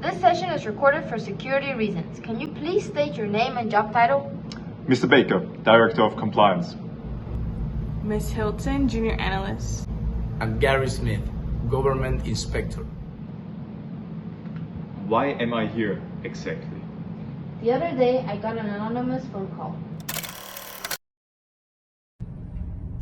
This session is recorded for security reasons. Can you please state your name and job title? Mr. Baker, Director of Compliance. Miss Hilton, Junior Analyst. And Gary Smith, Government Inspector. Why am I here exactly? The other day, I got an anonymous phone call.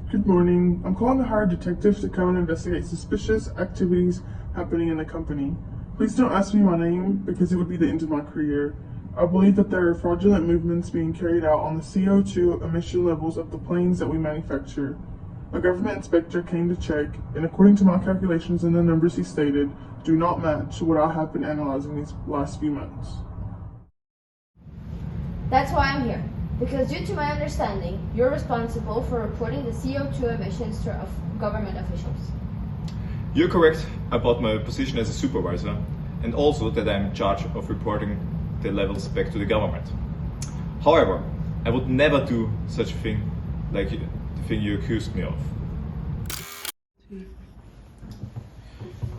Good morning. I'm calling to hire detectives to come and investigate suspicious activities happening in the company. Please don't ask me my name because it would be the end of my career. I believe that there are fraudulent movements being carried out on the CO2 emission levels of the planes that we manufacture. A government inspector came to check, and according to my calculations and the numbers he stated, do not match what I have been analyzing these last few months. That's why I'm here. Because due to my understanding, you're responsible for reporting the CO2 emissions to government officials. You're correct about my position as a supervisor, and also that I'm in charge of reporting the levels back to the government. However, I would never do such a thing like the thing you accused me of.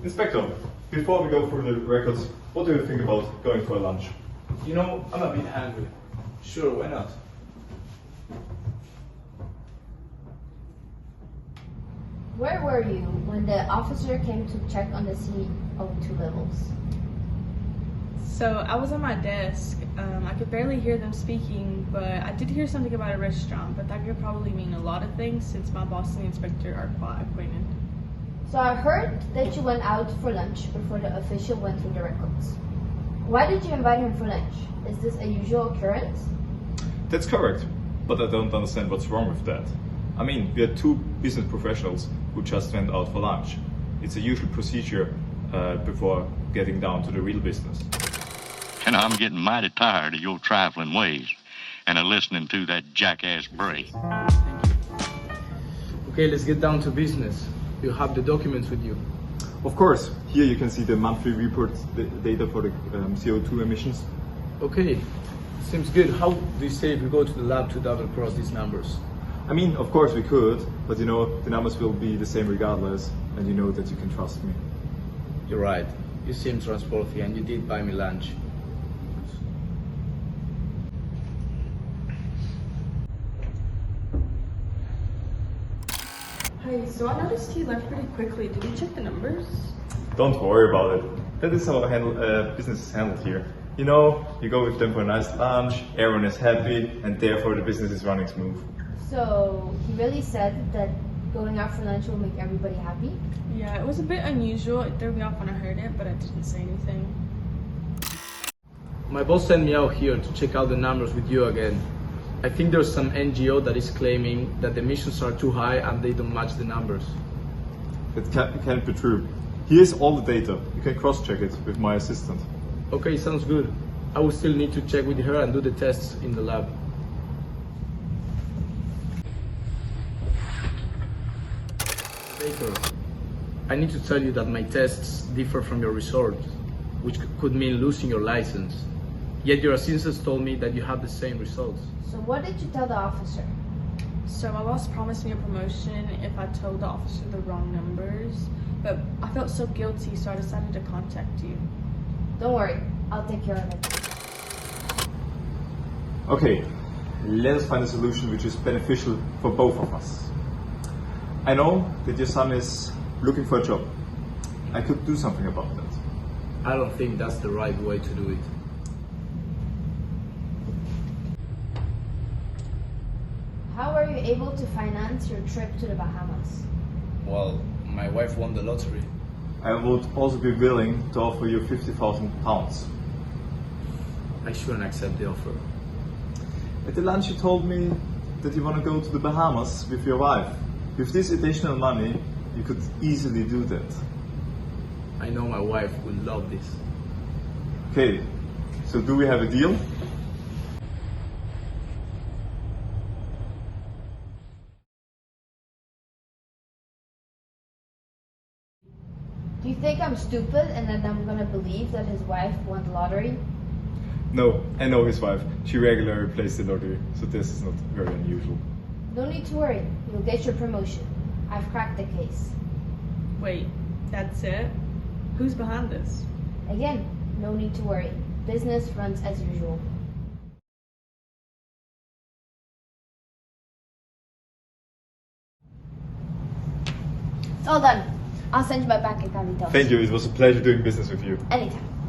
Inspector, before we go through the records, what do you think about going for lunch? You know, I'm a bit hungry. Sure, why not? Where were you when the officer came to check on the CO2 levels? So I was on my desk. I could barely hear them speaking, but I did hear something about a restaurant, but that could probably mean a lot of things since my boss and the inspector are quite acquainted. So I heard that you went out for lunch before the official went through the records. Why did you invite him for lunch? Is this a usual occurrence? That's correct, but I don't understand what's wrong with that. I mean, we are two business professionals who just went out for lunch. It's a usual procedure before getting down to the real business. And I'm getting mighty tired of your trifling ways and of listening to that jackass Bray. Okay, let's get down to business. You have the documents with you. Of course, here you can see the monthly report data for the CO2 emissions. Okay, seems good. How do you say if we go to the lab to double cross these numbers? I mean, of course we could, but you know, the numbers will be the same regardless, and you know that you can trust me. You're right. You seem trustworthy and you did buy me lunch. Hi, so I noticed he left pretty quickly. Did you check the numbers? Don't worry about it. That is how business is handled here. You know, you go with them for a nice lunch, everyone is happy, and therefore the business is running smooth. So he really said that going out for lunch will make everybody happy? Yeah, it was a bit unusual. It threw me off when I heard it, but I didn't say anything. My boss sent me out here to check out the numbers with you again. I think there's some NGO that is claiming that the emissions are too high and they don't match the numbers. That can't be true. Here's all the data. You can cross-check it with my assistant. Okay, sounds good. I will still need to check with her and do the tests in the lab. Baker, I need to tell you that my tests differ from your results, which could mean losing your license. Yet your assistants told me that you have the same results. So what did you tell the officer? So my boss promised me a promotion if I told the officer the wrong numbers, but I felt so guilty, so I decided to contact you. Don't worry, I'll take care of it. Okay, let us find a solution which is beneficial for both of us. I know that your son is looking for a job. I could do something about that. I don't think that's the right way to do it. How were you able to finance your trip to the Bahamas? Well, my wife won the lottery. I would also be willing to offer you £50,000. I shouldn't accept the offer. At the lunch you told me that you want to go to the Bahamas with your wife. With this additional money, you could easily do that. I know my wife will love this. Okay, so do we have a deal? Do you think I'm stupid and that I'm gonna believe that his wife won the lottery? No, I know his wife. She regularly plays the lottery, so this is not very unusual. No need to worry, you'll get your promotion. I've cracked the case. Wait, that's it? Who's behind this? Again, No need to worry. Business runs as usual. It's all done. I'll send you my bank account details. Thank you. It was a pleasure doing business with you. Anytime.